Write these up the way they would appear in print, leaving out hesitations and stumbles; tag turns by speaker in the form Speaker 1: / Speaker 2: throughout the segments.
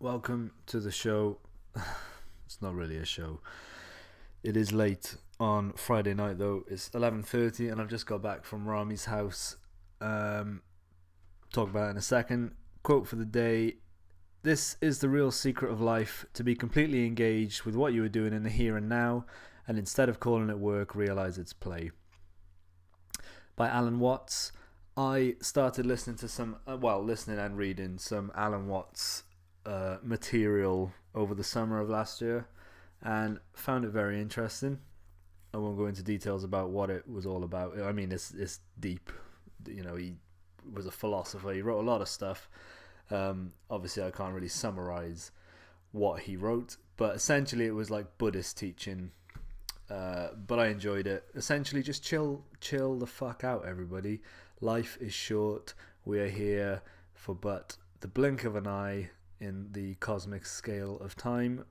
Speaker 1: Welcome to the show. It's not really a show. It is late on Friday night though. It's 11:30 and I've just got back from Rami's house. Talk about it in a second. Quote for the day. This is the real secret of life, to be completely engaged with what you are doing in the here and now, and instead of calling it work, realize it's play. By Alan Watts. I started listening to listening and reading some Alan Watts material over the summer of last year and found it very interesting. I won't go into details about what it was all about. I mean, it's deep. You know, he was a philosopher. He wrote a lot of stuff. Obviously, I can't really summarize what he wrote, but essentially it was like Buddhist teaching. But I enjoyed it. Essentially, just chill the fuck out, everybody. Life is short. We are here for but the blink of an eye in the cosmic scale of time.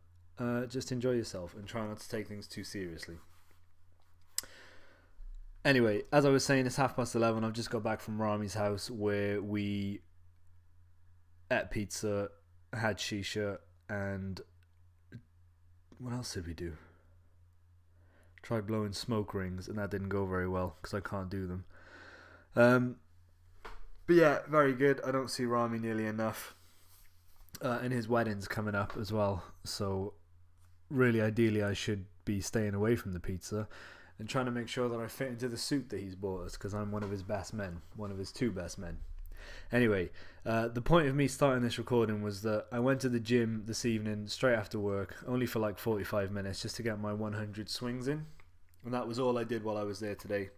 Speaker 1: Just enjoy yourself and try not to take things too seriously. Anyway, as I was saying, it's 11:30. I've just got back from Rami's house where we ate pizza, had shisha, and what else did we do? Tried blowing smoke rings, and that didn't go very well because I can't do them. But yeah, very good. I don't see Rami nearly enough. And his wedding's coming up as well, so really ideally I should be staying away from the pizza and trying to make sure that I fit into the suit that he's bought us, because I'm one of his best men, one of his two best men. Anyway, the point of me starting this recording was that I went to the gym this evening straight after work, only for like 45 minutes, just to get my 100 swings in, and that was all I did while I was there today.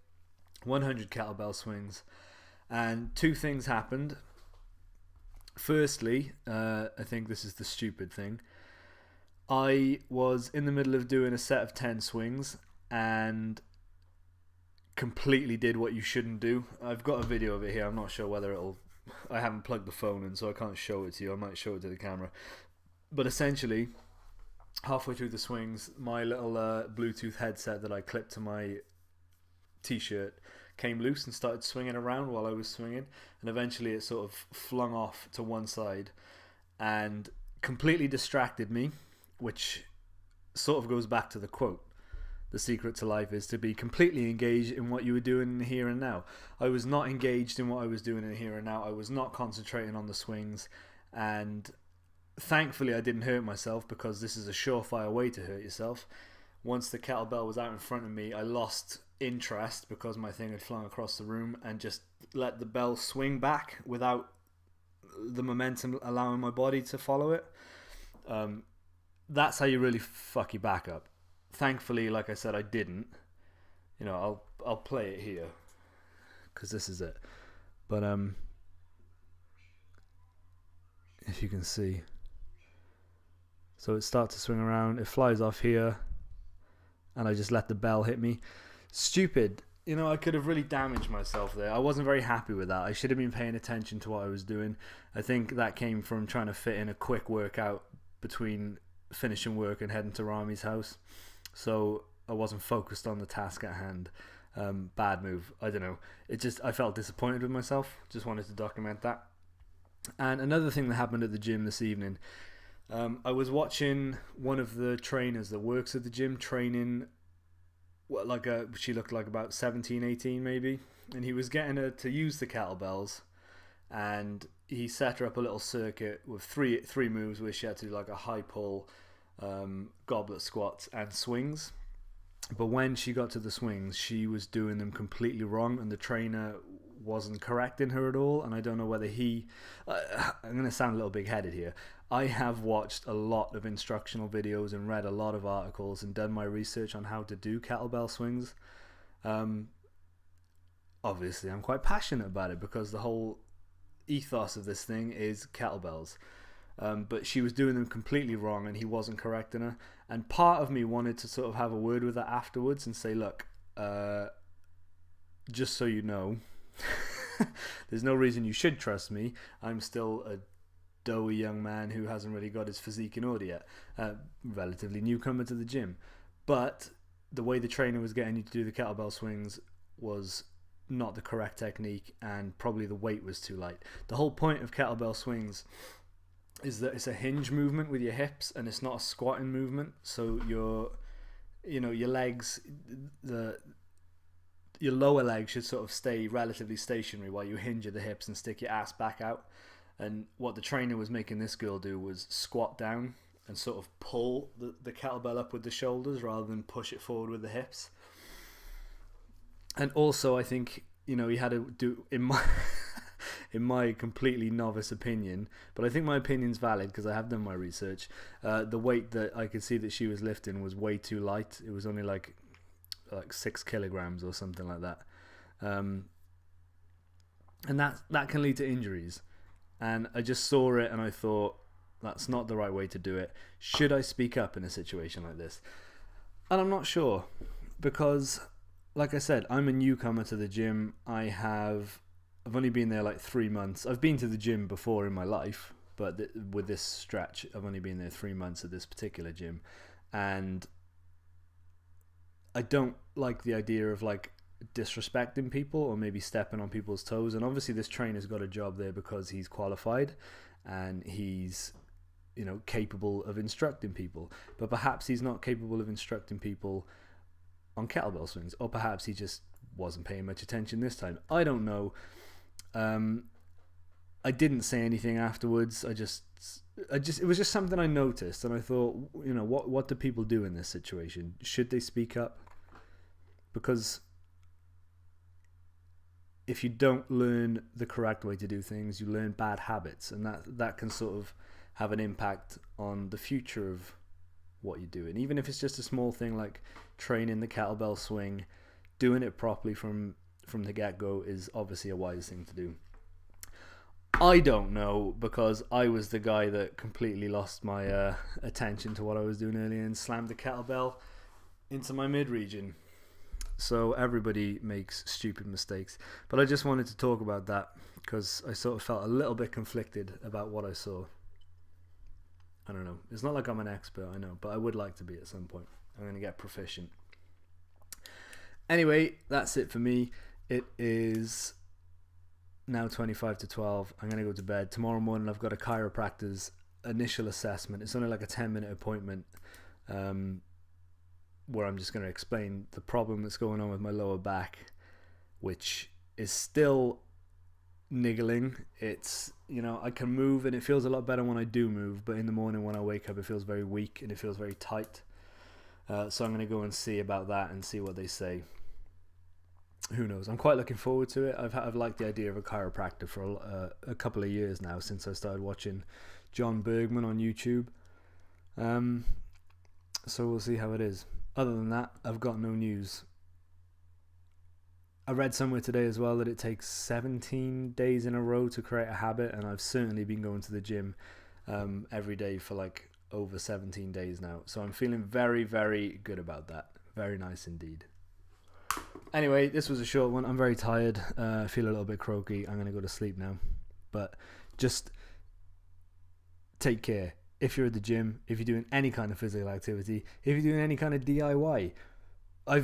Speaker 1: 100 kettlebell swings, and two things happened. Firstly, I think this is the stupid thing. I was in the middle of doing a set of 10 swings and completely did what you shouldn't do. I've got a video of it here. I'm not sure whether I haven't plugged the phone in, so I can't show it to you. I might show it to the camera. But essentially, halfway through the swings, my little Bluetooth headset that I clipped to my t-shirt came loose and started swinging around while I was swinging, and eventually it sort of flung off to one side and completely distracted me, which sort of goes back to the quote. The secret to life is to be completely engaged in what you were doing in the here and now. I was not engaged in what I was doing in the here and now. I was not concentrating on the swings, and thankfully I didn't hurt myself, because this is a surefire way to hurt yourself. Once the kettlebell was out in front of me, I lost interest because my thing had flung across the room and just let the bell swing back without the momentum allowing my body to follow it. That's how you really fuck your back up. Thankfully, like I said, I didn't. You know, I'll play it here because this is it. But if you can see, so it starts to swing around, it flies off here, and I just let the bell hit me. Stupid. You know, I could have really damaged myself there. I wasn't very happy with that. I should have been paying attention to what I was doing. I think that came from trying to fit in a quick workout between finishing work and heading to Rami's house. So I wasn't focused on the task at hand. Bad move. I don't know. I felt disappointed with myself. Just wanted to document that. And another thing that happened at the gym this evening, I was watching one of the trainers that works at the gym training. She looked like about 17, 18 maybe, and he was getting her to use the kettlebells, and he set her up a little circuit with three moves where she had to do like a high pull, goblet squats and swings. But when she got to the swings, she was doing them completely wrong, and the trainer wasn't correcting her at all. And I don't know whether I'm going to sound a little big-headed here. I have watched a lot of instructional videos and read a lot of articles and done my research on how to do kettlebell swings. Obviously, I'm quite passionate about it because the whole ethos of this thing is kettlebells. But she was doing them completely wrong, and he wasn't correcting her. And part of me wanted to sort of have a word with her afterwards and say, look, just so you know, there's no reason you should trust me. I'm still a doughy young man who hasn't really got his physique in order yet. Relatively newcomer to the gym. But the way the trainer was getting you to do the kettlebell swings was not the correct technique, and probably the weight was too light. The whole point of kettlebell swings is that it's a hinge movement with your hips, and it's not a squatting movement. So your legs, your lower leg should sort of stay relatively stationary while you hinge at the hips and stick your ass back out. And what the trainer was making this girl do was squat down and sort of pull the kettlebell up with the shoulders rather than push it forward with the hips. And also, I think, he had to do, in my completely novice opinion, but I think my opinion's valid because I have done my research, the weight that I could see that she was lifting was way too light. It was only like 6 kilograms or something like that. And that can lead to injuries. And I just saw it and I thought, that's not the right way to do it. Should I speak up in a situation like this? And I'm not sure, because like I said, I'm a newcomer to the gym. I've only been there like 3 months. I've been to the gym before in my life, but with this stretch, I've only been there 3 months at this particular gym. And I don't like the idea of like disrespecting people or maybe stepping on people's toes. And obviously this trainer's got a job there because he's qualified and he's capable of instructing people, but perhaps he's not capable of instructing people on kettlebell swings, or perhaps he just wasn't paying much attention this time. I don't know. I didn't say anything afterwards. It was just something I noticed, and I thought, what do people do in this situation? Should they speak up? Because if you don't learn the correct way to do things, you learn bad habits, and that can sort of have an impact on the future of what you do. And even if it's just a small thing like training the kettlebell swing, doing it properly from the get-go is obviously a wise thing to do. I don't know, because I was the guy that completely lost my attention to what I was doing earlier and slammed the kettlebell into my mid-region. So everybody makes stupid mistakes. But I just wanted to talk about that because I sort of felt a little bit conflicted about what I saw. I don't know. It's not like I'm an expert, I know, but I would like to be at some point. I'm going to get proficient. Anyway, that's it for me. It is now 25 to 12. I'm going to go to bed. Tomorrow morning I've got a chiropractor's initial assessment. It's only like a 10-minute appointment where I'm just going to explain the problem that's going on with my lower back, which is still niggling. It's, I can move and it feels a lot better when I do move, but in the morning when I wake up it feels very weak and it feels very tight. So I'm going to go and see about that and see what they say. Who knows? I'm quite looking forward to it. I've liked the idea of a chiropractor for a couple of years now, since I started watching John Bergman on YouTube. So we'll see how it is. Other than that, I've got no news. I read somewhere today as well that it takes 17 days in a row to create a habit, and I've certainly been going to the gym every day for like over 17 days now. So I'm feeling very, very good about that. Very nice indeed. Anyway, this was a short one. I'm very tired. I feel a little bit croaky. I'm going to go to sleep now. But just take care. If you're at the gym, if you're doing any kind of physical activity, if you're doing any kind of DIY. I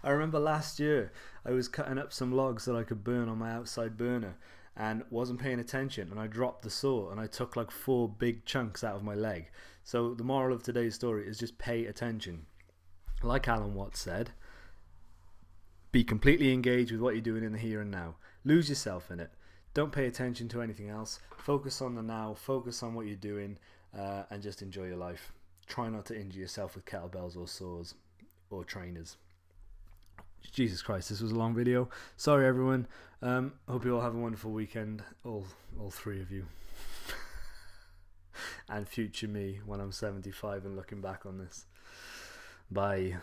Speaker 1: remember last year I was cutting up some logs that I could burn on my outside burner and wasn't paying attention, and I dropped the saw and I took like 4 big chunks out of my leg. So the moral of today's story is just pay attention. Like Alan Watts said, be completely engaged with what you're doing in the here and now. Lose yourself in it. Don't pay attention to anything else. Focus on the now. Focus on what you're doing, and just enjoy your life. Try not to injure yourself with kettlebells or saws or trainers. Jesus Christ, this was a long video. Sorry everyone. Hope you all have a wonderful weekend. All 3 of you. And future me when I'm 75 and looking back on this. Bye.